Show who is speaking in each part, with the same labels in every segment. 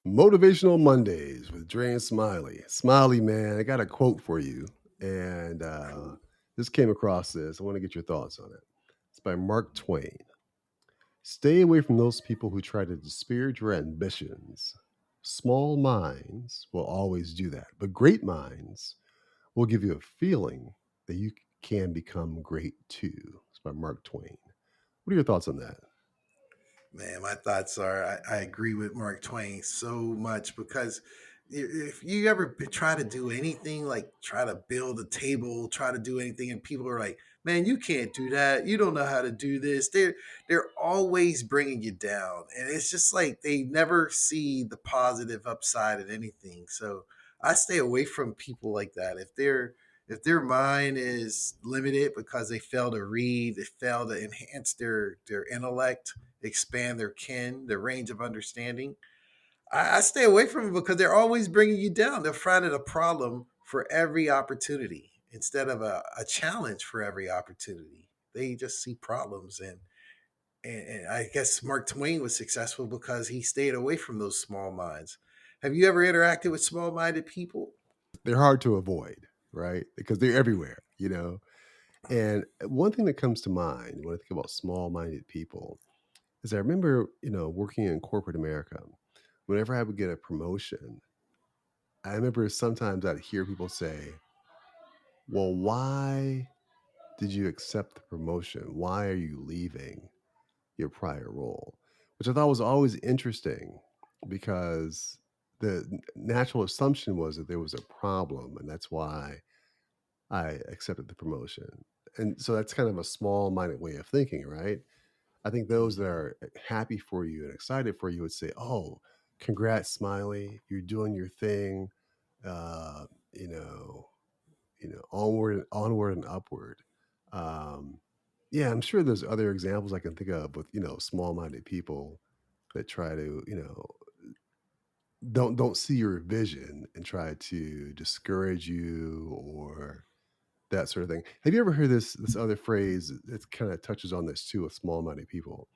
Speaker 1: Motivational Mondays with Dre Smiley. Smiley, man, I got a quote for you. And Just came across this. I want to get your thoughts on it. It's by Mark Twain. Stay away from those people who try to disparage your ambitions. Small minds will always do that, but great minds will give you a feeling that you can become great too. It's by Mark Twain. What are your thoughts on that?
Speaker 2: Man, my thoughts are I agree with Mark Twain so much because if you ever try to do anything like try to build a table, try to do anything, and people are like, "Man, you can't do that. You don't know how to do this." They're always bringing you down, and it's just like they never see the positive upside of anything. So I stay away from people like that. If their mind is limited because they fail to read, they fail to enhance their intellect, expand their range of understanding. I stay away from them because they're always bringing you down. They're finding a problem for every opportunity instead of a challenge for every opportunity. They just see problems, and I guess Mark Twain was successful because he stayed away from those small minds. Have you ever interacted with small minded people?
Speaker 1: They're hard to avoid, right? Because they're everywhere. And one thing that comes to mind when I think about small minded people is I remember, working in corporate America. Whenever I would get a promotion, I remember sometimes I'd hear people say, well, why did you accept the promotion? Why are you leaving your prior role? Which I thought was always interesting because the natural assumption was that there was a problem and that's why I accepted the promotion. And so that's kind of a small minded way of thinking, right? I think those that
Speaker 2: Mhm.
Speaker 1: are happy for you and excited for you would say, "Oh, congrats, Smiley! You're doing your thing. Uh, you know, onward and upward." Um, yeah, I'm sure there's other examples I can think of with small-minded people that try to don't see your vision and try to discourage you or that sort of thing. Have you ever heard this other phrase that kind of touches on this too with small-minded people?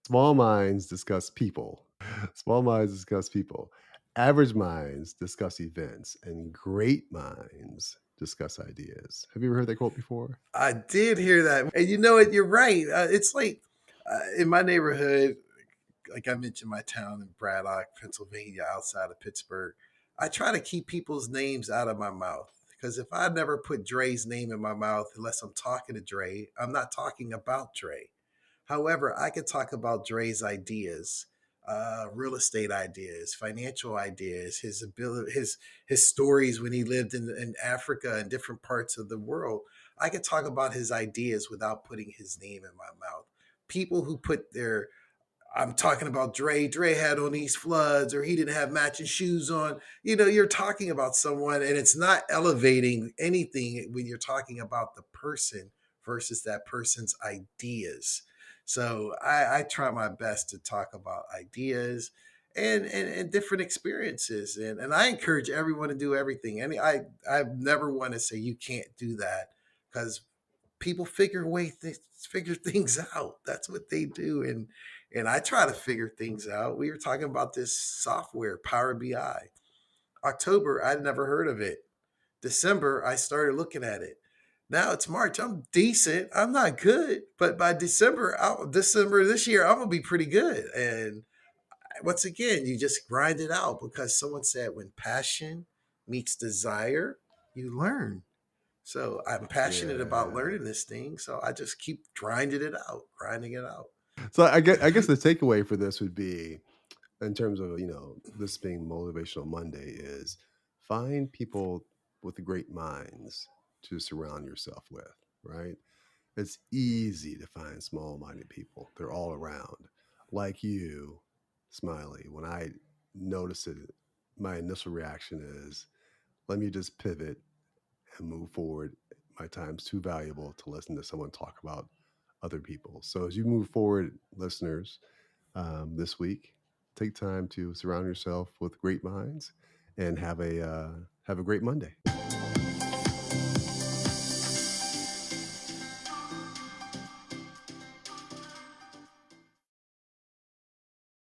Speaker 1: Small minds discuss people. Small minds discuss people. Average minds discuss events, and great minds discuss ideas. Have you ever heard that quote before?
Speaker 2: I did hear that, and you know what? You're right. It's like in my neighborhood, like I mentioned, my town in Braddock, Pennsylvania, outside of Pittsburgh. I try to keep people's names out of my mouth because if I never put Dre's name in my mouth, unless I'm talking to Dre, I'm not talking about Dre. However, I could talk about Dre's ideas, real estate ideas, financial ideas, his ability, his stories when he lived in Africa and different parts of the world. I could talk about his ideas without putting his name in my mouth. People who put their I'm talking about Dre. Dre had on these floods, or he didn't have matching shoes on. You're talking about someone, and it's not elevating anything when you're talking about the person versus that person's ideas. So I try my best to talk about ideas and different experiences, and I encourage everyone to do everything. I never want to say you can't do that because people figure things out. That's what they do, and I try to figure things out. We were talking about this software, Power BI. October, I'd never heard of it. December, I started looking at it. Now it's March. I'm decent. I'm not good, but by December this year, I'm gonna be pretty good. And once again, you just grind it out because someone said when passion meets desire, you learn. So I'm passionate about
Speaker 1: Yeah.
Speaker 2: learning this thing. So I just keep grinding it out.
Speaker 1: So I guess the takeaway for this would be, in terms of this being Motivational Monday, is find people with great minds to surround yourself with. Right? It's easy to find small-minded people. They're all around. Like you, Smiley. When I notice it, my initial reaction is, let me just pivot and move forward. My time's too valuable to listen to someone talk about other people. So as you move forward, listeners, this week, take time to surround yourself with great minds and have a great Monday.